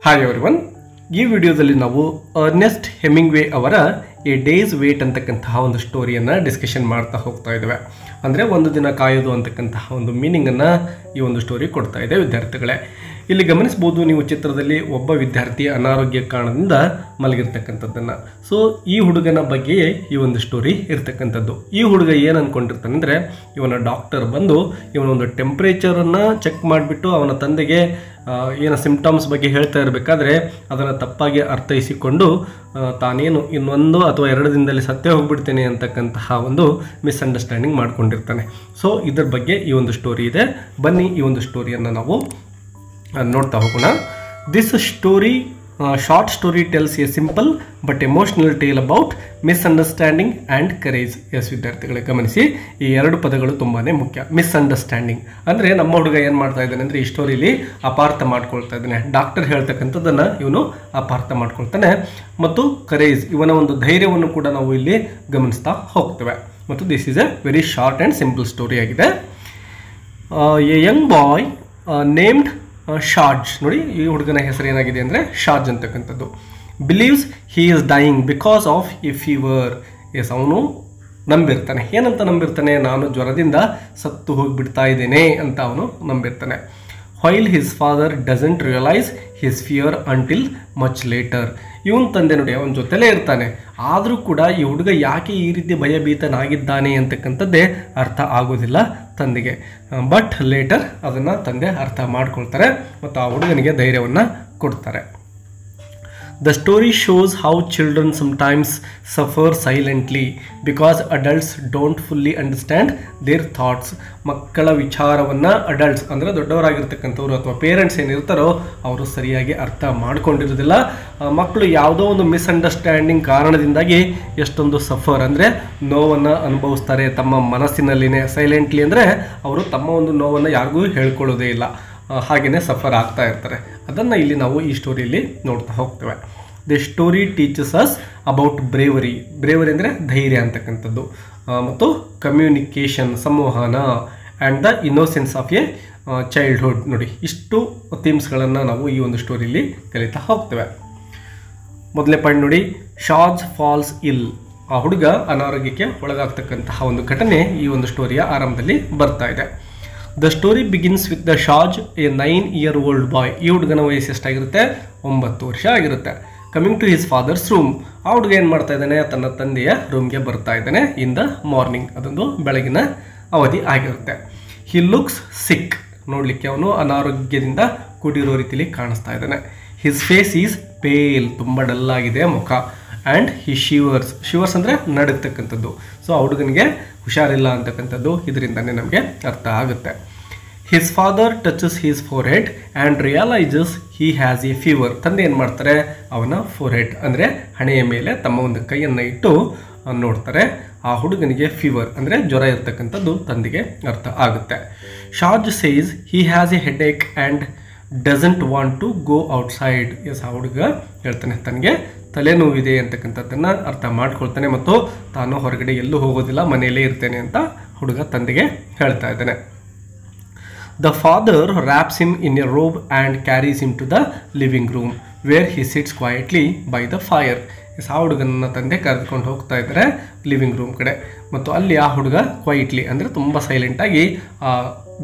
Hi everyone, ಈ ವಿಡಿಯೋದಲ್ಲಿ ನಾವು ಅರ್ನೆಸ್ಟ್ ಹೆಮಿಂಗ್ವೇ ಅವರ ಎ ಡೇಸ್ ವೇಟ್ ಅಂತಕ್ಕಂತಹ ಒಂದು ಸ್ಟೋರಿಯನ್ನು ಡಿಸ್ಕಷನ್ ಮಾಡ್ತಾ ಹೋಗ್ತಾ ಇದ್ದೇವೆ. ಅಂದರೆ ಒಂದು ದಿನ ಕಾಯೋದು ಅಂತಕ್ಕಂತಹ ಒಂದು ಮೀನಿಂಗನ್ನು ಈ ಒಂದು ಸ್ಟೋರಿ ಕೊಡ್ತಾ ಇದೆ ವಿದ್ಯಾರ್ಥಿಗಳೇ. ಇಲ್ಲಿ ಗಮನಿಸ್ಬೋದು ನೀವು ಚಿತ್ರದಲ್ಲಿ ಒಬ್ಬ ವಿದ್ಯಾರ್ಥಿ ಅನಾರೋಗ್ಯ ಕಾರಣದಿಂದ ಮಲಗಿರ್ತಕ್ಕಂಥದ್ದನ್ನು. ಸೊ ಈ ಹುಡುಗನ ಬಗ್ಗೆಯೇ ಈ ಒಂದು ಸ್ಟೋರಿ ಇರ್ತಕ್ಕಂಥದ್ದು. ಈ ಹುಡುಗ ಏನು ಅಂದ್ಕೊಂಡಿರ್ತಾನೆ ಅಂದರೆ, ಇವನ ಡಾಕ್ಟರ್ ಬಂದು ಇವನೊಂದು ಟೆಂಪ್ರೇಚರನ್ನು ಚೆಕ್ ಮಾಡಿಬಿಟ್ಟು ಅವನ ತಂದೆಗೆ ಏನು ಸಿಂಪ್ಟಮ್ಸ್ ಬಗ್ಗೆ ಹೇಳ್ತಾ ಇರಬೇಕಾದ್ರೆ ಅದನ್ನು ತಪ್ಪಾಗಿ ಅರ್ಥೈಸಿಕೊಂಡು ತಾನೇನು ಇನ್ನೊಂದು ಅಥವಾ 2 ದಿನದಲ್ಲಿ ಸತ್ತೇ ಹೋಗ್ಬಿಡ್ತೇನೆ ಅಂತಕ್ಕಂತಹ ಒಂದು ಮಿಸ್ಅಂಡರ್ಸ್ಟ್ಯಾಂಡಿಂಗ್ ಮಾಡ್ಕೊಂಡಿರ್ತಾನೆ. ಸೊ ಇದ್ರ ಬಗ್ಗೆ ಈ ಒಂದು ಸ್ಟೋರಿ ಇದೆ. ಬನ್ನಿ ಈ ಒಂದು ಸ್ಟೋರಿಯನ್ನು ನಾವು ನೋಡ್ತಾ ಹೋಗೋಣ. This story short story tells a simple but emotional tale about misunderstanding and courage. Yes ವಿದ್ಯಾರ್ಥಿಗಳೇ, ಗಮನಿಸಿ, ಈ 2 ಪದಗಳು ತುಂಬಾ ಮುಖ್ಯ. ಮಿಸ್ಅಂಡರ್ಸ್ಟ್ಯಾಂಡಿಂಗ್ ಅಂದರೆ ನಮ್ಮ ಹುಡುಗ ಏನು ಮಾಡ್ತಾ ಇದ್ದಾನೆ ಅಂದರೆ ಈ ಸ್ಟೋರಿಲಿ ಅಪಾರ್ಥ ಮಾಡ್ಕೊಳ್ತಾ ಇದ್ದಾನೆ. ಡಾಕ್ಟರ್ ಹೇಳ್ತಕ್ಕಂಥದ್ದನ್ನು ಇವನು ಅಪಾರ್ಥ ಮಾಡ್ಕೊಳ್ತಾನೆ. ಮತ್ತು ಕರೇಜ್, ಇವನ ಒಂದು ಧೈರ್ಯವನ್ನು ಕೂಡ ನಾವು ಇಲ್ಲಿ ಗಮನಿಸ್ತಾ ಹೋಗ್ತೇವೆ. ಮತ್ತು this is a very short and simple story ಆಗಿದೆ. ಎ ಯಂಗ್ ಬಾಯ್ ನೇಮ್ಡ್ ಶಾಜ್, ನೋಡಿ ಈ ಹುಡುಗನ ಹೆಸರು ಏನಾಗಿದೆ ಅಂದರೆ ಶಾಜ್ ಅಂತಕ್ಕಂಥದ್ದು. Believes he is dying because of a fever. Yes, ಅವನು ನಂಬಿರ್ತಾನೆ. ಏನಂತ ನಂಬಿರ್ತಾನೆ? ನಾನು ಜ್ವರದಿಂದ ಸತ್ತು ಹೋಗಿಬಿಡ್ತಾ ಇದ್ದೇನೆ ಅಂತ ಅವನು ನಂಬಿರ್ತಾನೆ. While his father doesn't realize his fear until much later. ಇವನ್ ತಂದೆ ನೋಡಿ ಅವನ ಜೊತೆಲೇ ಇರ್ತಾನೆ, ಆದರೂ ಕೂಡ ಈ ಹುಡುಗ ಯಾಕೆ ಈ ರೀತಿ ಭಯಭೀತನಾಗಿದ್ದಾನೆ ಅಂತಕ್ಕಂಥದ್ದೇ ಅರ್ಥ ಆಗೋದಿಲ್ಲ ತಂದೆಗೆ. ಬಟ್ ಲೇಟರ್ ಅದನ್ನು ತಂದೆ ಅರ್ಥ ಮಾಡ್ಕೊಳ್ತಾರೆ ಮತ್ತು ಆ ಹುಡುಗನಿಗೆ ಧೈರ್ಯವನ್ನು ಕೊಡ್ತಾರೆ. The story shows how children sometimes suffer silently because adults don't fully understand their thoughts. ಮಕ್ಕಳ ವಿಚಾರವನ್ನು ಅಡಲ್ಟ್ಸ್ ಅಂದರೆ ದೊಡ್ಡವರಾಗಿರ್ತಕ್ಕಂಥವ್ರು ಅಥವಾ ಪೇರೆಂಟ್ಸ್ ಏನಿರ್ತಾರೋ ಅವರು ಸರಿಯಾಗಿ ಅರ್ಥ ಮಾಡ್ಕೊಂಡಿರೋದಿಲ್ಲ. ಮಕ್ಕಳು ಯಾವುದೋ ಒಂದು ಮಿಸ್ಅಂಡರ್ಸ್ಟ್ಯಾಂಡಿಂಗ್ ಕಾರಣದಿಂದಾಗಿ ಎಷ್ಟೊಂದು ಸಫರ್ ಅಂದರೆ ನೋವನ್ನು ಅನುಭವಿಸ್ತಾರೆ ತಮ್ಮ ಮನಸ್ಸಿನಲ್ಲಿನೇ. ಸೈಲೆಂಟ್ಲಿ ಅಂದರೆ ಅವರು ತಮ್ಮ ಒಂದು ನೋವನ್ನು ಯಾರಿಗೂ ಹೇಳ್ಕೊಳ್ಳೋದೇ ಇಲ್ಲ, ಹಾಗೆಯೇ ಸಫರ್ ಆಗ್ತಾ ಇರ್ತಾರೆ. ಅದನ್ನು ಇಲ್ಲಿ ನಾವು ಈ ಸ್ಟೋರಿಯಲ್ಲಿ ನೋಡ್ತಾ ಹೋಗ್ತೇವೆ. The story teaches us about bravery. Bravery ಅಂದರೆ ಧೈರ್ಯ ಅಂತಕ್ಕಂಥದ್ದು, ಮತ್ತು ಕಮ್ಯುನಿಕೇಷನ್ ಸಂವಹನ, and the innocence of A childhood. ನೋಡಿ, ಇಷ್ಟು ಥೀಮ್ಸ್ಗಳನ್ನು ನಾವು ಈ ಒಂದು ಸ್ಟೋರಿಯಲ್ಲಿ ಕಲಿತಾ ಹೋಗ್ತೇವೆ. ಮೊದಲನೇ ಪಾಯಿಂಟ್ ನೋಡಿ, ಶಾಜ್ ಫಾಲ್ಸ್ ಇಲ್. ಆ ಹುಡುಗ ಅನಾರೋಗ್ಯಕ್ಕೆ ಒಳಗಾಗ್ತಕ್ಕಂತಹ ಒಂದು ಘಟನೆ ಈ ಒಂದು ಸ್ಟೋರಿಯ ಆರಂಭದಲ್ಲಿ ಬರ್ತಾ ಇದೆ. The story begins with the ಶಾಜ್, ಎ 9-year-old ಬಾಯ್. ಈ ಹುಡುಗನ ವಯಸ್ಸು ಎಷ್ಟಾಗಿರುತ್ತೆ? 9 ವರ್ಷ ಆಗಿರುತ್ತೆ. Coming to his father's room. ಆ ಹುಡುಗ ಏನು ಮಾಡ್ತಾ ಇದ್ದಾನೆ? ತನ್ನ ತಂದೆಯ ರೂಮ್ಗೆ ಬರ್ತಾ ಇದ್ದಾನೆ ಇನ್ ದ ಮಾರ್ನಿಂಗ್. ಅದೊಂದು ಬೆಳಗಿನ ಅವಧಿ ಆಗಿರುತ್ತೆ. He looks sick. ನೋಡಲಿಕ್ಕೆ ಅವನು ಅನಾರೋಗ್ಯದಿಂದ ಕೂಡಿರೋ ರೀತಿಯಲ್ಲಿ ಕಾಣಿಸ್ತಾ ಇದ್ದಾನೆ. His face is pale. ತುಂಬ ಡಲ್ಲಾಗಿದೆ ಮುಖ. And he ಶಿವರ್ಸ್. ಶಿವರ್ಸ್ ಅಂದರೆ ನಡುಗ್ತಕ್ಕಂಥದ್ದು. ಸೊ ಆ ಹುಡುಗನಿಗೆ ಹುಷಾರಿಲ್ಲ ಅಂತಕ್ಕಂಥದ್ದು ಇದರಿಂದನೇ ನಮಗೆ ಅರ್ಥ ಆಗುತ್ತೆ. His father touches his forehead and realizes he has a fever. ತಂದೆ ಏನು ಮಾಡ್ತಾರೆ? ಅವನ ಫೋರ್ಹೆಡ್ ಅಂದರೆ ಹಣೆಯ ಮೇಲೆ ತಮ್ಮ ಒಂದು ಕೈಯನ್ನು ಇಟ್ಟು ನೋಡ್ತಾರೆ. ಆ ಹುಡುಗನಿಗೆ ಫೀವರ್ ಅಂದರೆ ಜ್ವರ ಇರ್ತಕ್ಕಂಥದ್ದು ತಂದೆಗೆ ಅರ್ಥ ಆಗುತ್ತೆ. ಶಾಜ್ says he has a headache and doesn't want to go outside. Yes, ಆ ಹುಡುಗ ಹೇಳ್ತಾನೆ ತನಗೆ ತಲೆನೋವಿದೆ ಅಂತಕ್ಕಂಥದ್ದನ್ನು ಅರ್ಥ ಮಾಡ್ಕೊಳ್ತಾನೆ ಮತ್ತು ತಾನು ಹೊರಗಡೆ ಎಲ್ಲೂ ಹೋಗೋದಿಲ್ಲ, ಮನೆಯಲ್ಲೇ ಇರ್ತೇನೆ ಅಂತ ಹುಡುಗ ತಂದೆಗೆ ಹೇಳ್ತಾ ಇದ್ದಾನೆ. The father wraps him in a robe and carries him to the living room where he sits quietly by the fire. ಆ ಹುಡುಗನ ತಂದೆ ಕರೆದುಕೊಂಡು ಹೋಗ್ತಾ ಇದ್ದಾರೆ ಲಿವಿಂಗ್ ರೂಮ್ ಕಡೆ, ಮತ್ತು ಅಲ್ಲಿ ಆ ಹುಡುಗ ಕ್ವೈಟ್ಲಿ ಅಂದರೆ ತುಂಬ ಸೈಲೆಂಟಾಗಿ ಆ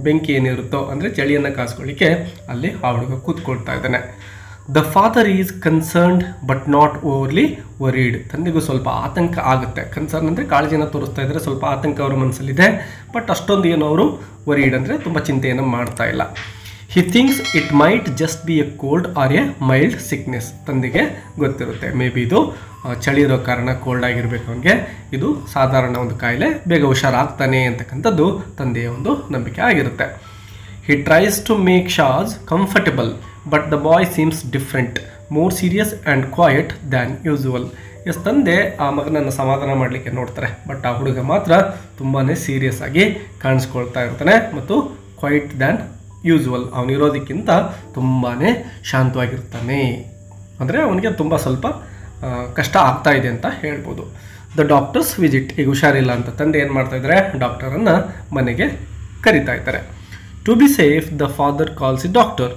ಬೆಂಕಿ ಏನಿರುತ್ತೋ ಅಂದರೆ ಚಳಿಯನ್ನು ಕಾಸ್ಕೊಳ್ಳಿಕ್ಕೆ ಅಲ್ಲಿ ಆ ಹುಡುಗ ಕೂತ್ಕೊಳ್ತಾ ಇದ್ದಾನೆ. The father is concerned but not overly worried. ತಂದೆಗೂ ಸ್ವಲ್ಪ ಆತಂಕ ಆಗುತ್ತೆ. ಕನ್ಸರ್ನ್ ಅಂದರೆ ಕಾಳಜಿಯನ್ನು ತೋರಿಸ್ತಾ ಇದ್ದಾರೆ, ಸ್ವಲ್ಪ ಆತಂಕ ಅವರ ಮನಸ್ಸಲ್ಲಿದೆ. ಬಟ್ ಅಷ್ಟೊಂದು ಏನೋ ಅವರು ವರೀಡ್ ಅಂದರೆ ತುಂಬ ಚಿಂತೆಯನ್ನು ಮಾಡ್ತಾ ಇಲ್ಲ. He thinks it might just be a cold or a mild sickness. ತಂದೆಗೆ ಗೊತ್ತಿರುತ್ತೆ, ಮೇ ಬಿ ಇದು ಚಳಿ ಇರೋ ಕಾರಣ ಕೋಲ್ಡ್ ಆಗಿರಬೇಕು, ಅವನಿಗೆ ಇದು ಸಾಧಾರಣ ಒಂದು ಕಾಯಿಲೆ, ಬೇಗ ಹುಷಾರಾಗ್ತಾನೆ ಅಂತಕ್ಕಂಥದ್ದು ತಂದೆಯ ಒಂದು ನಂಬಿಕೆ ಆಗಿರುತ್ತೆ. ಹಿ ಟ್ರೈಸ್ ಟು ಮೇಕ್ ಶಾಜ್ comfortable but the boy seems different, more serious and quiet than usual. Yes, ತಂದೆ ಆ ಮಗನನ್ನು ಸಮಾಧಾನ ಮಾಡಲಿಕ್ಕೆ ನೋಡ್ತಾರೆ, ಬಟ್ ಆ ಹುಡುಗ ಮಾತ್ರ ತುಂಬಾ ಸೀರಿಯಸ್ ಆಗಿ ಕಾಣಿಸ್ಕೊಳ್ತಾ ಇರ್ತಾನೆ ಮತ್ತು ಕ್ವೈಟ್ ದ್ಯಾನ್ ಯೂಸುವಲ್. ಅವನಿರೋದಕ್ಕಿಂತ ತುಂಬಾ ಶಾಂತವಾಗಿರ್ತಾನೆ. ಅಂದರೆ ಅವನಿಗೆ ತುಂಬ ಸ್ವಲ್ಪ ಕಷ್ಟ ಆಗ್ತಾ ಇದೆ ಅಂತ ಹೇಳ್ಬೋದು. The doctors visit. ಈಗ ಹುಷಾರಿಲ್ಲ ಅಂತ ತಂದೆ ಏನು ಮಾಡ್ತಾ ಇದ್ದಾರೆ? ಡಾಕ್ಟರನ್ನು ಮನೆಗೆ ಕರಿತಾ ಇದ್ದಾರೆ. To be safe the father calls a doctor.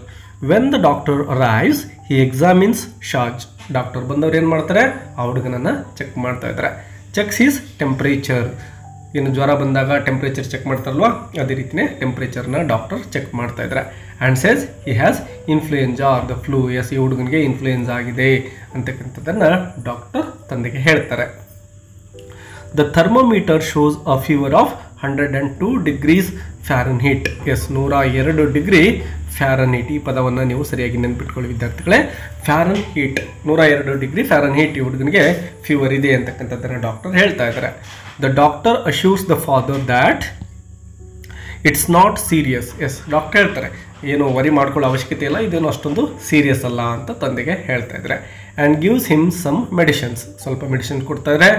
When the doctor arrives he examines ಶಾಜ್. ಡಾಕ್ಟರ್ ಬಂದವ್ರು ಏನು ಮಾಡ್ತಾರೆ, ಆ ಹುಡುಗನನ್ನು ಚೆಕ್ ಮಾಡ್ತಾ ಇದ್ದಾರೆ. Checks his temperature. ಇನ್ನು ಜ್ವರ ಬಂದಾಗ ಟೆಂಪ್ರೇಚರ್ ಚೆಕ್ ಮಾಡ್ತಾರಲ್ವ, ಅದೇ ರೀತಿಯೇ ಟೆಂಪ್ರೇಚರ್ನ ಡಾಕ್ಟರ್ ಚೆಕ್ ಮಾಡ್ತಾ ಇದ್ದಾರೆ. And says he has influenza or the flu. Yes, ಈ ಹುಡುಗನಿಗೆ ಇನ್ಫ್ಲೂಯೆನ್ಸಾ ಆಗಿದೆ ಅಂತಕ್ಕಂಥದ್ದನ್ನು ಡಾಕ್ಟರ್ ತಂದೆಗೆ ಹೇಳ್ತಾರೆ. The thermometer shows a fever of 102 degrees Fahrenheit. Yes, 102 degree Fahrenheit. ಈ ಪದವನ್ನು ನೀವು ಸರಿಯಾಗಿ ನೆನ್ಪಿಟ್ಕೊಳ್ಳಿ ವಿದ್ಯಾರ್ಥಿಗಳೇ. ಫ್ಯಾರನ್ಹೀಟ್, 102 ಡಿಗ್ರಿ ಫ್ಯಾರನ್ಹೀಟ್ ಈ ಹುಡುಗನಿಗೆ ಫೀವರ್ ಇದೆ ಅಂತಕ್ಕಂಥದ್ದನ್ನು ಡಾಕ್ಟರ್ ಹೇಳ್ತಾ ಇದ್ದಾರೆ. The doctor assures the father that it's not serious. Yes, doctor ಹೇಳ್ತಾರೆ ಏನು ವರಿ ಮಾಡ್ಕೊಳ್ಳೋ ಅವಶ್ಯಕತೆ ಇಲ್ಲ, ಇದೇನು ಅಷ್ಟೊಂದು ಸೀರಿಯಸ್ ಅಲ್ಲ ಅಂತ ತಂದೆಗೆ ಹೇಳ್ತಾ ಇದ್ದಾರೆ. And gives him some medicines. ಸ್ವಲ್ಪ ಮೆಡಿಸಿನ್ ಕೊಡ್ತಾ ಇದ್ದಾರೆ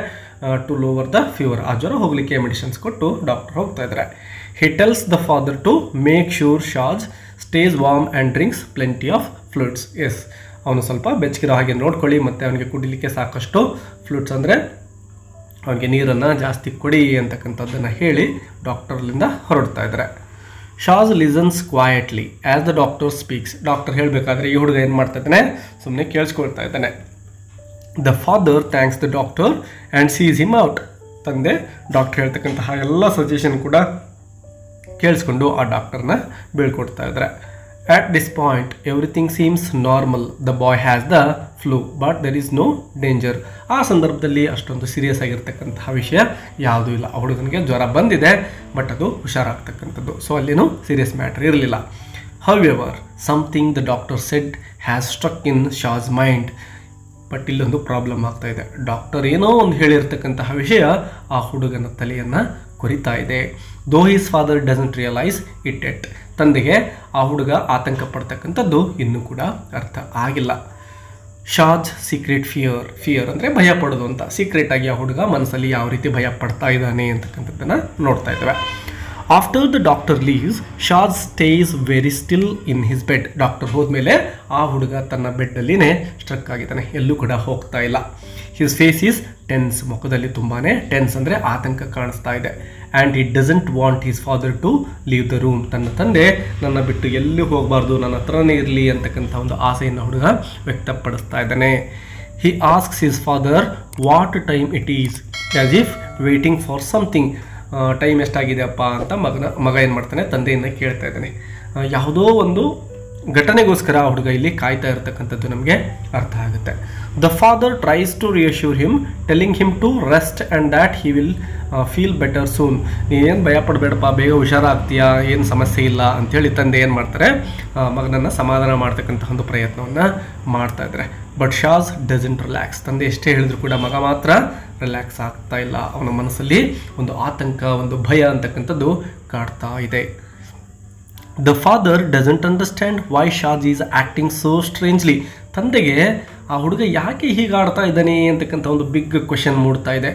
ಟು ಲೋವರ್ ದ ಫೀವರ್. ಆ ಜ್ವರ ಹೋಗಲಿಕ್ಕೆ ಮೆಡಿಸಿನ್ಸ್ ಕೊಟ್ಟು ಡಾಕ್ಟರ್ ಹೋಗ್ತಾ ಇದ್ದಾರೆ. He tells the father to make sure ಶಾಜ್ stays warm and drinks plenty of fluids. Yes, ಅವನು ಸ್ವಲ್ಪ ಬೆಚ್ಚಗಿರೋ ಹಾಗೆ ನೋಡ್ಕೊಳ್ಳಿ, ಮತ್ತು ಅವನಿಗೆ ಕುಡಿಲಿಕ್ಕೆ ಸಾಕಷ್ಟು ಫ್ಲೂಯಿಡ್ಸ್ ಅಂದರೆ ಅವನಿಗೆ ನೀರನ್ನು ಜಾಸ್ತಿ ಕೊಡಿ ಅಂತಕ್ಕಂಥದ್ದನ್ನು ಹೇಳಿ ಡಾಕ್ಟರ್ಲಿಂದ ಹೊರಡ್ತಾ ಇದ್ದಾರೆ. ಶಾಜ್ listens quietly as the doctor speaks. Doctor ಹೇಳಬೇಕಾದ್ರೆ ಈ ಹುಡುಗ ಏನು ಮಾಡ್ತಾ ಇದ್ದಾನೆ, ಸುಮ್ಮನೆ ಕೇಳಿಸ್ಕೊಳ್ತಾ ಇದ್ದಾನೆ. The father thanks the doctor and sees him out. ತಂದೆ ಡಾಕ್ಟರ್ ಹೇಳ್ತಕ್ಕಂತಹ ಎಲ್ಲ ಸಜೆಷನ್ ಕೂಡ ಕೇಳಿಸ್ಕೊಂಡು ಆ ಡಾಕ್ಟರ್ನ ಬೀಳ್ಕೊಡ್ತಾ ಇದ್ದಾರೆ. At this point everything seems normal. The boy has the flu but there is no danger. ಆ ಸಂದರ್ಭದಲ್ಲಿ ಅಷ್ಟೊಂದು ಸೀರಿಯಸ್ ಆಗಿರ್ತಕ್ಕಂತಹ ವಿಷಯ ಯಾವುದೂ ಇಲ್ಲ. ಆ ಹುಡುಗನಿಗೆ ಜ್ವರ ಬಂದಿದೆ, ಬಟ್ ಅದು ಹುಷಾರಾಗ್ತಕ್ಕಂಥದ್ದು. ಸೊ ಅಲ್ಲೇನೂ ಸೀರಿಯಸ್ ಮ್ಯಾಟರ್ ಇರಲಿಲ್ಲ. However something the doctor said has struck in ಶಾಜ್ ಮೈಂಡ್. ಬಟ್ ಇಲ್ಲೊಂದು ಪ್ರಾಬ್ಲಮ್ ಆಗ್ತಾ ಇದೆ. ಡಾಕ್ಟರ್ ಏನೋ ಒಂದು ಹೇಳಿರ್ತಕ್ಕಂತಹ ವಿಷಯ ಆ ಹುಡುಗನ ತಲೆಯನ್ನು ಕೊರಿತಾ ಇದೆ. ದೋ his father doesn't realise it ಎಟ್. ತಂದೆಗೆ ಆ ಹುಡುಗ ಆತಂಕ ಪಡ್ತಕ್ಕಂಥದ್ದು ಇನ್ನೂ ಕೂಡ ಅರ್ಥ ಆಗಿಲ್ಲ. ಶಾಜ್ ಸೀಕ್ರೆಟ್ ಫಿಯರ್ ಅಂದರೆ ಭಯ ಪಡೋದು ಅಂತ. ಸೀಕ್ರೆಟಾಗಿ ಆ ಹುಡುಗ ಮನಸ್ಸಲ್ಲಿ ಯಾವ ರೀತಿ ಭಯ ಪಡ್ತಾ ಇದ್ದಾನೆ ಅಂತಕ್ಕಂಥದ್ದನ್ನು ನೋಡ್ತಾ ಇದ್ದೇವೆ. ಆಫ್ಟರ್ ದ ಡಾಕ್ಟರ್ ಲೀವ್ಸ್ ಶಾಜ್ stays very still in his bed. ಡಾಕ್ಟರ್ ಹೋದ್ಮೇಲೆ ಆ ಹುಡುಗ ತನ್ನ ಬೆಡ್ಡಲ್ಲಿನೇ ಸ್ಟ್ರಕ್ ಆಗಿದ್ದಾನೆ, ಎಲ್ಲೂ ಕೂಡ ಹೋಗ್ತಾ ಇಲ್ಲ. His face is tense. ಮುಖದಲ್ಲಿ ತುಂಬಾ ಟೆನ್ಸ್ ಅಂದರೆ ಆತಂಕ ಕಾಣಿಸ್ತಾ ಇದೆ. And he doesn't want his father to leave the room. ತನ್ನ ತಂದೆ ನನ್ನ ಬಿಟ್ಟು ಎಲ್ಲೂ ಹೋಗಬಾರ್ದು, ನನ್ನ ಹತ್ರನೇ ಇರಲಿ ಅಂತಕ್ಕಂಥ ಒಂದು ಆಸೆಯನ್ನು ಹುಡುಗ ವ್ಯಕ್ತಪಡಿಸ್ತಾ ಇದ್ದಾನೆ. He asks his father what time it is as if waiting for something. Time ಎಷ್ಟಾಗಿದೆ ಅಪ್ಪ ಅಂತ ಮಗ ಏನು ಮಾಡ್ತಾನೆ, ತಂದೆಯನ್ನು ಕೇಳ್ತಾ ಇದ್ದಾನೆ. ಯಾವುದೋ ಒಂದು ಘಟನೆಗೋಸ್ಕರ ಆ ಹುಡುಗ ಇಲ್ಲಿ ಕಾಯ್ತಾ ಇರತಕ್ಕಂಥದ್ದು ನಮಗೆ ಅರ್ಥ ಆಗುತ್ತೆ. The father tries to reassure him telling him to rest and that he will feel better soon. ನೀನೇನು ಭಯ ಪಡಬೇಡಪ್ಪ, ಬೇಗ ಹುಷಾರಾಗ್ತೀಯಾ, ಏನು ಸಮಸ್ಯೆ ಇಲ್ಲ ಅಂಥೇಳಿ ತಂದೆ ಏನು ಮಾಡ್ತಾರೆ, ಮಗನನ್ನು ಸಮಾಧಾನ ಮಾಡ್ತಕ್ಕಂಥ ಒಂದು ಪ್ರಯತ್ನವನ್ನು ಮಾಡ್ತಾ ಇದ್ದಾರೆ. ಬಟ್ ಶಾಜ್ ಡಸಂಟ್ ರಿಲ್ಯಾಕ್ಸ್. ತಂದೆ ಎಷ್ಟೇ ಹೇಳಿದ್ರು ಕೂಡ ಮಗ ಮಾತ್ರ ರಿಲ್ಯಾಕ್ಸ್ ಆಗ್ತಾ ಇಲ್ಲ. ಅವನ ಮನಸ್ಸಲ್ಲಿ ಒಂದು ಆತಂಕ, ಒಂದು ಭಯ ಅಂತಕ್ಕಂಥದ್ದು ಕಾಡ್ತಾ ಇದೆ. The father doesn't understand why ಶಾಜ್ ಈಸ್ ಆ್ಯಕ್ಟಿಂಗ್ ಸೋ ಸ್ಟ್ರೇಂಜ್ಲಿ. ತಂದೆಗೆ ಆ ಹುಡುಗ ಯಾಕೆ ಹೀಗೆ ಆಡ್ತಾ ಇದ್ದಾನೆ ಅಂತಕ್ಕಂಥ ಒಂದು ಬಿಗ್ ಕ್ವೆಶನ್ ಮೂಡ್ತಾ ಇದೆ.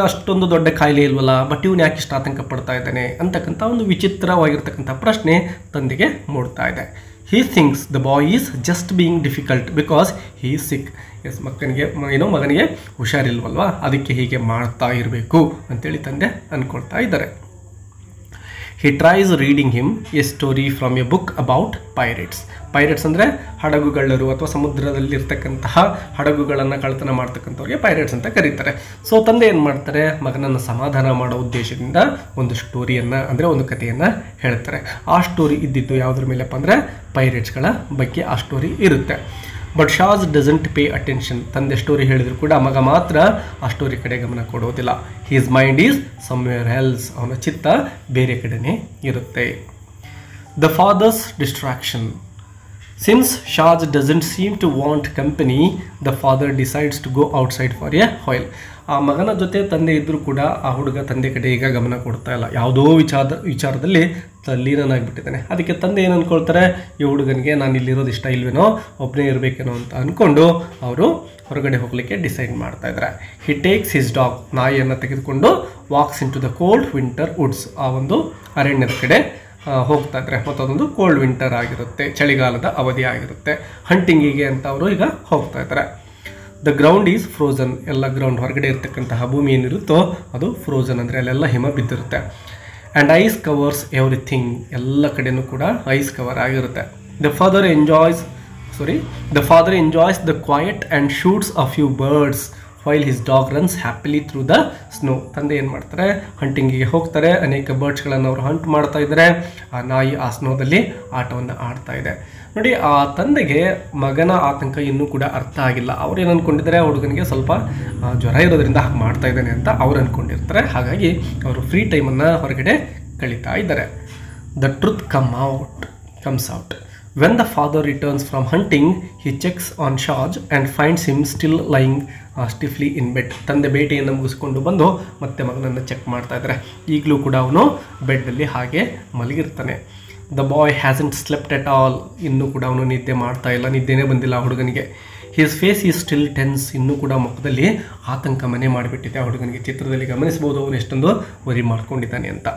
ಅಷ್ಟೊಂದು ದೊಡ್ಡ ಕಾಯಿಲೆ ಇಲ್ವಲ್ಲ, ಬಟ್ ಇವನು ಯಾಕೆ ಇಷ್ಟು ಆತಂಕ ಪಡ್ತಾ ಇದ್ದಾನೆ ಅಂತಕ್ಕಂಥ ಒಂದು ವಿಚಿತ್ರವಾಗಿರ್ತಕ್ಕಂಥ ಪ್ರಶ್ನೆ ತಂದೆಗೆ ಮೂಡ್ತಾ ಇದೆ. He thinks the boy is just being difficult because he is sick. Yes, ಮಗನಿಗೆ ಹುಷಾರಿಲ್ವಲ್ವಾ, ಅದಕ್ಕೆ ಹೀಗೆ ಮಾಡ್ತಾ ಇರಬೇಕು ಅಂತೇಳಿ ತಂದೆ ಅಂದ್ಕೊಳ್ತಾ ಇದ್ದಾರೆ. He tries reading him a story from a book about pirates. Pirates ಅಂದರೆ ಹಡಗುಗಳ್ಳರು ಅಥವಾ ಸಮುದ್ರದಲ್ಲಿರ್ತಕ್ಕಂತಹ ಹಡಗುಗಳನ್ನು ಕಳ್ಳತನ ಮಾಡ್ತಕ್ಕಂಥವ್ರಿಗೆ ಪೈರೇಟ್ಸ್ ಅಂತ ಕರೀತಾರೆ. ಸೊ ತಂದೆ ಏನು ಮಾಡ್ತಾರೆ, ಮಗನನ್ನು ಸಮಾಧಾನ ಮಾಡೋ ಉದ್ದೇಶದಿಂದ ಒಂದು ಸ್ಟೋರಿಯನ್ನು ಅಂದರೆ ಒಂದು ಕಥೆಯನ್ನು ಹೇಳ್ತಾರೆ. ಆ ಸ್ಟೋರಿ ಇದ್ದಿದ್ದು ಯಾವುದ್ರ ಮೇಲೆಪ್ಪ ಅಂದರೆ ಪೈರೇಟ್ಸ್ಗಳ ಬಗ್ಗೆ ಆ ಸ್ಟೋರಿ ಇರುತ್ತೆ. ಬಟ್ ಶಾಜ್ ಡಸಂಟ್ ಪೇ ಅಟೆನ್ಷನ್. ತಂದೆ ಸ್ಟೋರಿ ಹೇಳಿದ್ರು ಕೂಡ ಮಗ ಮಾತ್ರ ಆ ಸ್ಟೋರಿ ಕಡೆ ಗಮನ ಕೊಡೋದಿಲ್ಲ. His mind is somewhere else. ಅವನ ಚಿತ್ತ ಬೇರೆ ಕಡೆನೇ ಇರುತ್ತೆ. The father's distraction. ಸಿನ್ಸ್ ಶಾಜ್ doesn't seem to want company, the father decides to go outside for a while. ಆ ಮಗನ ಜೊತೆ ತಂದೆ ಇದ್ದರೂ ಕೂಡ ಆ ಹುಡುಗ ತಂದೆ ಕಡೆ ಈಗ ಗಮನ ಕೊಡ್ತಾ ಇಲ್ಲ. ಯಾವುದೋ ವಿಚಾರದಲ್ಲಿ ತಲ್ಲೀನಾಗಿಬಿಟ್ಟಿದ್ದಾನೆ. ಅದಕ್ಕೆ ತಂದೆ ಏನು ಅಂದ್ಕೊಳ್ತಾರೆ, ಈ ಹುಡುಗನಿಗೆ ನಾನು ಇಲ್ಲಿರೋದು ಇಷ್ಟ ಇಲ್ವೇನೋ, ಒಬ್ಬನೇ ಇರಬೇಕೇನೋ ಅಂತ ಅಂದ್ಕೊಂಡು ಅವರು ಹೊರಗಡೆ ಹೋಗಲಿಕ್ಕೆ ಡಿಸೈಡ್ ಮಾಡ್ತಾ ಇದ್ದಾರೆ. He takes his dog. ನಾಯಿಯನ್ನು ತೆಗೆದುಕೊಂಡು walks into the cold winter woods. ಆ ಒಂದು ಅರಣ್ಯದ ಕಡೆ ಹೋಗ್ತಾ ಇದ್ದಾರೆ. ಮತ್ತು ಅದೊಂದು ಕೋಲ್ಡ್ ವಿಂಟರ್ ಆಗಿರುತ್ತೆ, ಚಳಿಗಾಲದ ಅವಧಿ ಆಗಿರುತ್ತೆ. ಹಂಟಿಂಗಿಗೆ ಅಂತ ಅವರು ಈಗ ಹೋಗ್ತಾ ಇದ್ದಾರೆ. The ground is frozen. ಎಲ್ಲ ಗ್ರೌಂಡ್ ಹೊರಗಡೆ ಇರ್ತಕ್ಕಂತಹ ಭೂಮಿ ಏನಿರುತ್ತೋ ಅದು ಫ್ರೋಝನ್ ಅಂದರೆ ಅಲ್ಲೆಲ್ಲ ಹಿಮ ಬಿದ್ದಿರುತ್ತೆ. And ice covers everything. ಎಲ್ಲ ಕಡೆಯೂ ಕೂಡ ಐಸ್ ಕವರ್ ಆಗಿರುತ್ತೆ. The father enjoys the quiet and shoots a few birds while his dog runs happily through the snow. ತಂದೆ ಏನು ಮಾಡ್ತಾರೆ, ಹಂಟಿಂಗಿಗೆ ಹೋಗ್ತಾರೆ, ಅನೇಕ ಬರ್ಡ್ಸ್ಗಳನ್ನು ಅವರು ಹಂಟ್ ಮಾಡ್ತಾ ಇದ್ದಾರೆ. ಆ ನಾಯಿ ಆ ಸ್ನೋದಲ್ಲಿ ಆಟವನ್ನು ಆಡ್ತಾ ಇದೆ. ನೋಡಿ, ಆ ತಂದೆಗೆ ಮಗನ ಆತಂಕ ಇನ್ನೂ ಕೂಡ ಅರ್ಥ ಆಗಿಲ್ಲ. ಅವ್ರು ಏನು ಅಂದ್ಕೊಂಡಿದ್ದಾರೆ, ಹುಡುಗನಿಗೆ ಸ್ವಲ್ಪ ಜ್ವರ ಇರೋದ್ರಿಂದ ಹಾಗೆ ಮಾಡ್ತಾ ಇದ್ದಾನೆ ಅಂತ ಅವ್ರು ಅಂದ್ಕೊಂಡಿರ್ತಾರೆ. ಹಾಗಾಗಿ ಅವರು ಫ್ರೀ ಟೈಮನ್ನು ಹೊರಗಡೆ ಕಳೀತಾ ಇದ್ದಾರೆ. The truth comes out. When the father returns from hunting, he checks on Shaj and finds him still lying stiffly in bed. ತಂದೆ ಬೇಟೆಯನ್ನು ಮುಗಿಸ್ಕೊಂಡು ಬಂದು ಮತ್ತೆ ಮಗನನ್ನು ಚೆಕ್ ಮಾಡ್ತಾ ಇದ್ದಾರೆ. ಈಗಲೂ ಕೂಡ ಅವನು ಬೆಡ್ಡಲ್ಲಿ ಹಾಗೆ ಮಲಗಿರ್ತಾನೆ. The boy hasn't slept at all. ಇನ್ನೂ ಕೂಡ ಅವನು ನಿದ್ದೆ ಮಾಡ್ತಾ ಇಲ್ಲ, ನಿದ್ದೆನೇ ಬಂದಿಲ್ಲ ಆ ಹುಡುಗನಿಗೆ. His face is still tense. ಇನ್ನೂ ಕೂಡ ಮುಖದಲ್ಲಿ ಆತಂಕ ಮನೆ ಮಾಡಿಬಿಟ್ಟಿದೆ ಆ ಹುಡುಗನಿಗೆ. ಚಿತ್ರದಲ್ಲಿ ಗಮನಿಸಬಹುದು ಅವನು ಎಷ್ಟೊಂದು ವರಿ ಮಾಡ್ಕೊಂಡಿದ್ದಾನೆ ಅಂತ.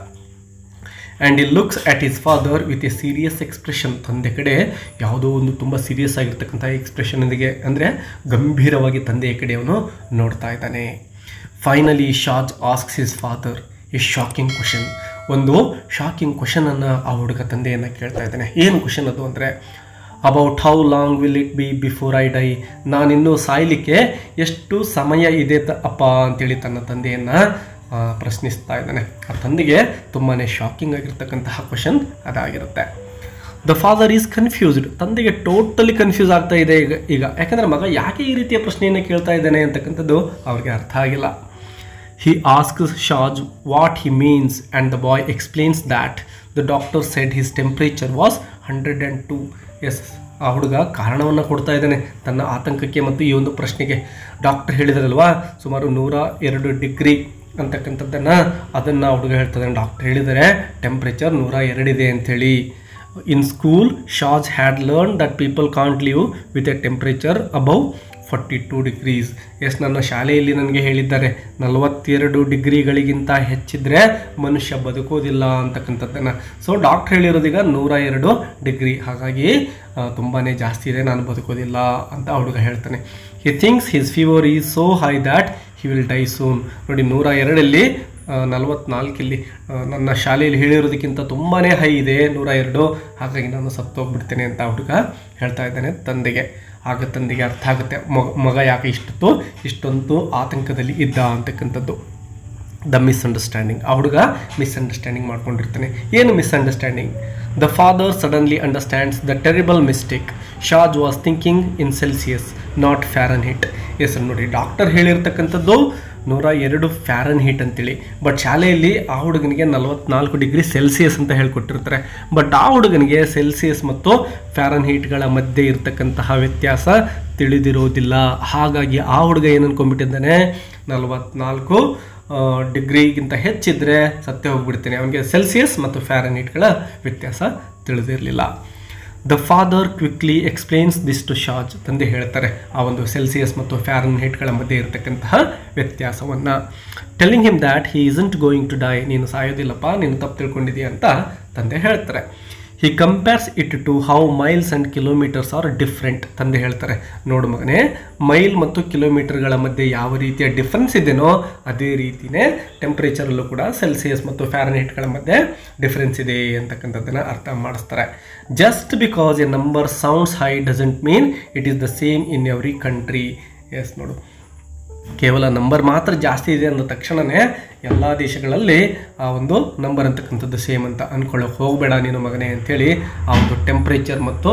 And he looks at his father with a serious expression. ತಂದೆ ಕಡೆ ಯಾವುದೋ ಒಂದು ತುಂಬ ಸೀರಿಯಸ್ ಆಗಿರ್ತಕ್ಕಂಥ ಎಕ್ಸ್ಪ್ರೆಷನ್ನಿಗೆ, ಅಂದರೆ ಗಂಭೀರವಾಗಿ ತಂದೆಯ ಕಡೆ ಅವನು ನೋಡ್ತಾ ಇದ್ದಾನೆ. ಫೈನಲಿ ಶಾಜ್ asks his father a shocking question. ಒಂದು ಶಾಕಿಂಗ್ ಕ್ವಶನನ್ನು ಆ ಹುಡುಗ ತಂದೆಯನ್ನು ಕೇಳ್ತಾ ಇದ್ದಾನೆ. ಏನು ಕ್ವಶನ್ ಅದು ಅಂದರೆ, about how long will it be before I die. ನಾನಿನ್ನೂ ಸಾಯಲಿಕ್ಕೆ ಎಷ್ಟು ಸಮಯ ಇದೆ ಅಪ್ಪ ಅಂತೇಳಿ ತನ್ನ ತಂದೆಯನ್ನು ಪ್ರಶ್ನಿಸ್ತಾ ಇದ್ದಾನೆ. ಆ ತಂದೆಗೆ ತುಂಬಾ ಶಾಕಿಂಗ್ ಆಗಿರ್ತಕ್ಕಂತಹ ಕ್ವಶನ್ ಅದಾಗಿರುತ್ತೆ. The father is confused. ತಂದೆಗೆ ಟೋಟಲಿ ಕನ್ಫ್ಯೂಸ್ ಆಗ್ತಾ ಇದೆ ಈಗ ಯಾಕಂದರೆ ಮಗ ಯಾಕೆ ಈ ರೀತಿಯ ಪ್ರಶ್ನೆಯನ್ನು ಕೇಳ್ತಾ ಇದ್ದಾನೆ ಅಂತಕ್ಕಂಥದ್ದು ಅವ್ರಿಗೆ ಅರ್ಥ ಆಗಿಲ್ಲ. ಹಿ ಆಸ್ಕ್ಸ್ ಶಾಜ್ what he means and the boy explains that the doctor said his temperature was 102. Yes, ಆ ಹುಡುಗ ಕಾರಣವನ್ನು ಕೊಡ್ತಾ ಇದ್ದಾನೆ ತನ್ನ ಆತಂಕಕ್ಕೆ ಮತ್ತು ಈ ಒಂದು ಪ್ರಶ್ನೆಗೆ. ಡಾಕ್ಟರ್ ಹೇಳಿದಾರಲ್ವಾ ಸುಮಾರು 102 ಡಿಗ್ರಿ ಅಂತಕ್ಕಂಥದ್ದನ್ನು, ಅದನ್ನು ಹುಡುಗ ಹೇಳ್ತದೆ. ಡಾಕ್ಟರ್ ಹೇಳಿದರೆ ಟೆಂಪ್ರೇಚರ್ 102 ಇದೆ ಅಂಥೇಳಿ. ಇನ್ ಸ್ಕೂಲ್ ಶಾಜ್ had learn that people can't live with a temperature above 42 degrees. Yes, ನನ್ನ ಶಾಲೆಯಲ್ಲಿ ನನಗೆ ಹೇಳಿದ್ದಾರೆ 42 ಡಿಗ್ರಿಗಳಿಗಿಂತ ಹೆಚ್ಚಿದ್ರೆ ಮನುಷ್ಯ ಬದುಕೋದಿಲ್ಲ ಅಂತಕ್ಕಂಥದ್ದನ್ನು. ಸೊ ಡಾಕ್ಟರ್ ಹೇಳಿರೋದೀಗ 102 ಡಿಗ್ರಿ, ಹಾಗಾಗಿ ತುಂಬಾ ಜಾಸ್ತಿ ಇದೆ, ನಾನು ಬದುಕೋದಿಲ್ಲ ಅಂತ ಹುಡುಗ ಹೇಳ್ತಾನೆ. ಹಿ thinks his fever is so high that he will die soon. ನೋಡಿ, 102 44 ನನ್ನ ಶಾಲೆಯಲ್ಲಿ ಹೇಳಿರೋದಕ್ಕಿಂತ ತುಂಬಾ ಹೈ ಇದೆ 102, ಹಾಗಾಗಿ ನಾನು ಸತ್ತೋಗ್ಬಿಡ್ತೇನೆ ಅಂತ ಹುಡುಗ ಹೇಳ್ತಾ ಇದ್ದಾನೆ ತಂದೆಗೆ. ಆಗ ತಂದೆಗೆ ಅರ್ಥ ಆಗುತ್ತೆ ಮಗ ಯಾಕೆ ಇಷ್ಟೊಂದು ಆತಂಕದಲ್ಲಿ ಇದ್ದ ಅಂತಕ್ಕಂಥದ್ದು. The misunderstanding. ಆ ಹುಡುಗ ಮಿಸ್ಅಂಡರ್ಸ್ಟ್ಯಾಂಡಿಂಗ್ ಮಾಡ್ಕೊಂಡಿರ್ತಾನೆ. ಏನು misunderstanding? The father suddenly understands the terrible mistake. ಶಾಜ್ was thinking in Celsius not Fahrenheit. Yes, ನೋಡಿ, ಡಾಕ್ಟರ್ ಹೇಳಿರ್ತಕ್ಕಂಥದ್ದು 102 ಫ್ಯಾರನ್ಹೀಟ್ ಅಂತೇಳಿ, ಬಟ್ ಶಾಲೆಯಲ್ಲಿ ಆ ಹುಡುಗನಿಗೆ 44 ಡಿಗ್ರಿ ಸೆಲ್ಸಿಯಸ್ ಅಂತ ಹೇಳ್ಕೊಟ್ಟಿರ್ತಾರೆ. ಬಟ್ ಆ ಹುಡುಗನಿಗೆ ಸೆಲ್ಸಿಯಸ್ ಮತ್ತು ಫ್ಯಾರನ್ಹೀಟ್ಗಳ ಮಧ್ಯೆ ಇರತಕ್ಕಂತಹ ವ್ಯತ್ಯಾಸ ತಿಳಿದಿರೋದಿಲ್ಲ. ಹಾಗಾಗಿ ಆ ಹುಡುಗ ಏನು ಅನ್ಕೊಂಡ್ಬಿಟ್ಟಿದ್ದಾನೆ, 44 ಡಿಗ್ರಿಗಿಂತ ಹೆಚ್ಚಿದ್ರೆ ಸತ್ಯ ಹೋಗ್ಬಿಡ್ತೇನೆ. ಅವನಿಗೆ ಸೆಲ್ಸಿಯಸ್ ಮತ್ತು ಫ್ಯಾರನ್ಹೀಟ್ಗಳ ವ್ಯತ್ಯಾಸ ತಿಳಿದಿರಲಿಲ್ಲ. The father quickly explains this to ಶಾಜ್. ತಂದೆ ಹೇಳ್ತಾರೆ ಆ ಒಂದು ಸೆಲ್ಸಿಯಸ್ ಮತ್ತು ಫ್ಯಾರನ್ಹೀಟ್ಗಳ ಮಧ್ಯೆ ಇರತಕ್ಕಂತಹ ವ್ಯತ್ಯಾಸವನ್ನು. Telling him that he isn't going to die. ನೀನು ಸಾಯೋದಿಲ್ಲಪ್ಪ, ನೀನು ತಪ್ಪು ತಿಳ್ಕೊಂಡಿದ್ದೀಯ ಅಂತ ತಂದೆ ಹೇಳ್ತಾರೆ. He compares it to how miles and kilometers are different. ತಂದೆ ಹೇಳ್ತಾರೆ, ನೋಡು ಮಗನೇ, ಮೈಲ್ ಮತ್ತು ಕಿಲೋಮೀಟರ್ಗಳ ಮಧ್ಯೆ ಯಾವ ರೀತಿಯ ಡಿಫ್ರೆನ್ಸ್ ಇದೆಯೋ ಅದೇ ರೀತಿಯೇ ಟೆಂಪ್ರೇಚರಲ್ಲೂ ಕೂಡ ಸೆಲ್ಸಿಯಸ್ ಮತ್ತು ಫ್ಯಾರನ್ಹೀಟ್ಗಳ ಮಧ್ಯೆ ಡಿಫ್ರೆನ್ಸ್ ಇದೆ ಅಂತಕ್ಕಂಥದ್ದನ್ನು ಅರ್ಥ ಮಾಡಿಸ್ತಾರೆ. Just because a number sounds high doesn't mean it is the same in every country. Yes, ನೋಡು, ಕೇವಲ ನಂಬರ್ ಮಾತ್ರ ಜಾಸ್ತಿ ಇದೆ ಅಂದ ತಕ್ಷಣವೇ ಎಲ್ಲ ದೇಶಗಳಲ್ಲಿ ಆ ಒಂದು ನಂಬರ್ ಅಂತಕ್ಕಂಥದ್ದು ಸೇಮ್ ಅಂತ ಅಂದ್ಕೊಳ್ಳೋಕೆ ಹೋಗಬೇಡ ನೀನು ಮಗನೇ ಅಂಥೇಳಿ ಆ ಒಂದು ಟೆಂಪ್ರೇಚರ್ ಮತ್ತು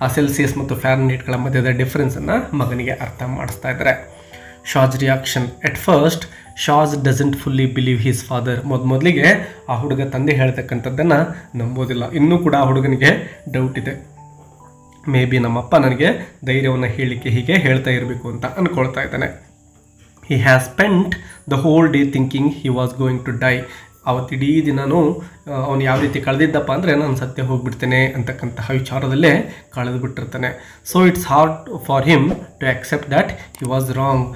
ಆ ಸೆಲ್ಸಿಯಸ್ ಮತ್ತು ಫ್ಯಾರನ್ಹೀಟ್ಗಳ ಮಧ್ಯದ ಡಿಫ್ರೆನ್ಸನ್ನು ಮಗನಿಗೆ ಅರ್ಥ ಮಾಡಿಸ್ತಾ ಇದ್ದಾರೆ. ಶಾಜ್ ರಿಯಾಕ್ಷನ್. ಎಟ್ ಫಸ್ಟ್ ಶಾಜ್ doesn't fully believe his father. ಮೊದಲಿಗೆ ಆ ಹುಡುಗ ತಂದೆ ಹೇಳ್ತಕ್ಕಂಥದ್ದನ್ನು ನಂಬೋದಿಲ್ಲ. ಇನ್ನೂ ಕೂಡ ಆ ಹುಡುಗನಿಗೆ ಡೌಟ್ ಇದೆ. ಮೇ ಬಿ ನಮ್ಮಪ್ಪ ನನಗೆ ಧೈರ್ಯವನ್ನು ಹೇಳಲಿಕ್ಕೆ ಹೀಗೆ ಹೇಳ್ತಾ ಇರಬೇಕು ಅಂತ ಅಂದ್ಕೊಳ್ತಾ ಇದ್ದಾನೆ. He has spent the whole day thinking he was going to die. ಅವತ್ತಿಡೀ ದಿನವೂ ಅವನು ಯಾವ ರೀತಿ ಕಳೆದಿದ್ದಪ್ಪ ಅಂದರೆ ನಾನು ಸತ್ಯ ಹೋಗ್ಬಿಡ್ತೇನೆ ಅಂತಕ್ಕಂತಹ ವಿಚಾರದಲ್ಲೇ ಕಳೆದು ಬಿಟ್ಟಿರ್ತಾನೆ. So it's hard for him to accept that he was wrong.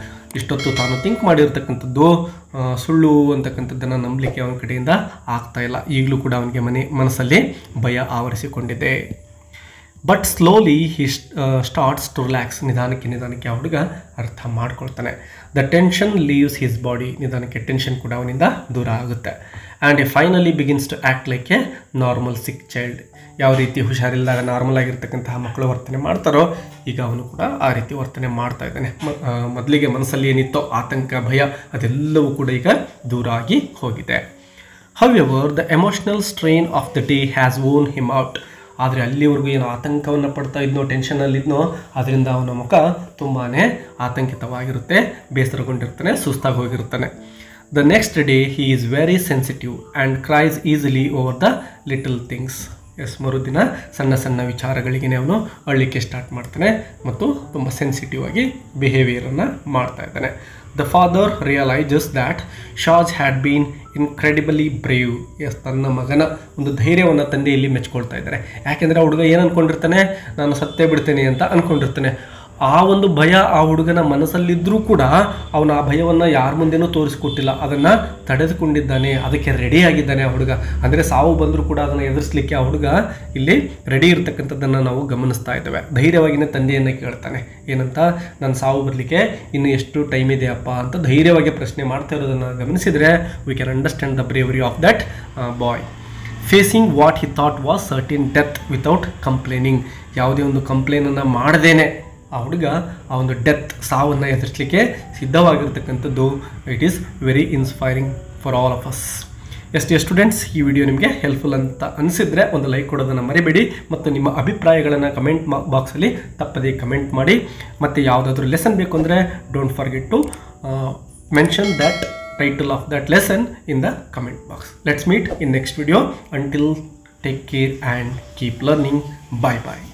ಇಷ್ಟೊತ್ತು ತಾನು ಥಿಂಕ್ ಮಾಡಿರ್ತಕ್ಕಂಥದ್ದು ಸುಳ್ಳು ಅಂತಕ್ಕಂಥದ್ದನ್ನು ನಂಬಲಿಕ್ಕೆ ಅವನ ಕಡೆಯಿಂದ ಆಗ್ತಾ ಇಲ್ಲ. ಈಗಲೂ ಕೂಡ ಅವನಿಗೆ ಮನಸ್ಸಲ್ಲಿ ಭಯ ಆವರಿಸಿಕೊಂಡಿದೆ. But slowly he starts to relax. ನಿಧಾನಕ್ಕೆ ಆ ಹುಡುಗ ಅರ್ಥ ಮಾಡ್ಕೊಳ್ತಾನೆ. The tension leaves his body. ನಿಧಾನಕ್ಕೆ ಟೆನ್ಷನ್ ಕೂಡ ಅವನಿಂದ ದೂರ ಆಗುತ್ತೆ. And a finally begins to act like a normal sick child. ಯಾವ ರೀತಿ ಹುಷಾರಿಲ್ಲದಾಗ ನಾರ್ಮಲ್ ಆಗಿರ್ತಕ್ಕಂತಹ ಮಕ್ಕಳು ವರ್ತನೆ ಮಾಡ್ತಾರೋ ಈಗ ಅವನು ಕೂಡ ಆ ರೀತಿ ವರ್ತನೆ ಮಾಡ್ತಾ ಇದ್ದಾನೆ. ಮೊದಲಿಗೆ ಮನಸ್ಸಲ್ಲಿ ಏನಿತ್ತೋ ಆತಂಕ ಭಯ ಅದೆಲ್ಲವೂ ಕೂಡ ಈಗ ದೂರ ಆಗಿ ಹೋಗಿದೆ. However, the emotional strain of the day has worn him out. ಆದರೆ ಅಲ್ಲಿವರೆಗೂ ಏನು ಆತಂಕವನ್ನು ಪಡ್ತಾ ಇದ್ನೋ ಟೆನ್ಷನಲ್ಲಿದ್ನೋ ಅದರಿಂದ ಅವನ ಮುಖ ತುಂಬಾ ಆತಂಕಿತವಾಗಿರುತ್ತೆ, ಬೇಸರಗೊಂಡಿರ್ತಾನೆ, ಸುಸ್ತಾಗಿ ಹೋಗಿರ್ತಾನೆ. The next day he is very sensitive and cries easily over the little things. ಮರುದಿನ ಸಣ್ಣ ಸಣ್ಣ ವಿಚಾರಗಳಿಗೆ ಅವನು ಅಳ್ಳಿಕ್ಕೆ ಸ್ಟಾರ್ಟ್ ಮಾಡ್ತಾನೆ ಮತ್ತು ತುಂಬ ಸೆನ್ಸಿಟಿವ್ ಆಗಿ ಬಿಹೇವಿಯರನ್ನು ಮಾಡ್ತಾ ಇದ್ದಾನೆ. The father realizes that Shaj had been incredibly brave. ತನ್ನ ಮಗನ ಒಂದು ಧೈರ್ಯವನ್ನು ತಂದೆ ಇಲ್ಲಿ ಮೆಚ್ಕೊಳ್ತಾ ಇದ್ದಾರೆ. ಯಾಕೆಂದರೆ ಆ ಹುಡುಗ ಏನು ಅಂದ್ಕೊಂಡಿರ್ತಾನೆ, ನಾನು ಸತ್ತೇ ಬಿಡ್ತೇನೆ ಅಂತ ಅಂದ್ಕೊಂಡಿರ್ತಾನೆ. ಆ ಒಂದು ಭಯ ಆ ಹುಡುಗನ ಮನಸ್ಸಲ್ಲಿದ್ದರೂ ಕೂಡ ಅವನು ಆ ಭಯವನ್ನು ಯಾರ ಮುಂದೆನೂ ತೋರಿಸ್ಕೊಟ್ಟಿಲ್ಲ, ಅದನ್ನು ತಡೆದುಕೊಂಡಿದ್ದಾನೆ, ಅದಕ್ಕೆ ರೆಡಿ ಆಗಿದ್ದಾನೆ ಆ ಹುಡುಗ. ಅಂದರೆ ಸಾವು ಬಂದರೂ ಕೂಡ ಅದನ್ನು ಎದುರಿಸಲಿಕ್ಕೆ ಆ ಹುಡುಗ ಇಲ್ಲಿ ರೆಡಿ ಇರತಕ್ಕಂಥದ್ದನ್ನು ನಾವು ಗಮನಿಸ್ತಾ ಇದ್ದೇವೆ. ಧೈರ್ಯವಾಗಿಯೇ ತಂದೆಯನ್ನು ಕೇಳ್ತಾನೆ, ಏನಂತ, ನನ್ನ ಸಾವು ಬರಲಿಕ್ಕೆ ಇನ್ನು ಎಷ್ಟು ಟೈಮ್ ಇದೆಯಪ್ಪ ಅಂತ ಧೈರ್ಯವಾಗಿ ಪ್ರಶ್ನೆ ಮಾಡ್ತಾ ಇರೋದನ್ನು ಗಮನಿಸಿದರೆ we can understand the bravery of that boy. Facing what he thought was certain death without complaining. ಯಾವುದೇ ಒಂದು ಕಂಪ್ಲೇನನ್ನು ಮಾಡದೇನೆ ಆ ಹುಡುಗ ಆ ಒಂದು ಡೆತ್ ಸಾವನ್ನು ಎದುರಿಸಲಿಕ್ಕೆ ಸಿದ್ಧವಾಗಿರ್ತಕ್ಕಂಥದ್ದು it is very inspiring for all of us. Students, ಈ ವಿಡಿಯೋ ನಿಮಗೆ ಹೆಲ್ಪ್ಫುಲ್ ಅಂತ ಅನಿಸಿದರೆ ಒಂದು ಲೈಕ್ ಕೊಡೋದನ್ನು ಮರಿಬೇಡಿ ಮತ್ತು ನಿಮ್ಮ ಅಭಿಪ್ರಾಯಗಳನ್ನು ಕಮೆಂಟ್ ಬಾಕ್ಸಲ್ಲಿ ತಪ್ಪದೇ ಕಮೆಂಟ್ ಮಾಡಿ. ಮತ್ತು ಯಾವುದಾದ್ರೂ ಲೆಸನ್ ಬೇಕು ಅಂದರೆ don't forget to mention that title of that lesson in the comment box. Let's meet in next video. Until take care and keep learning. Bye bye.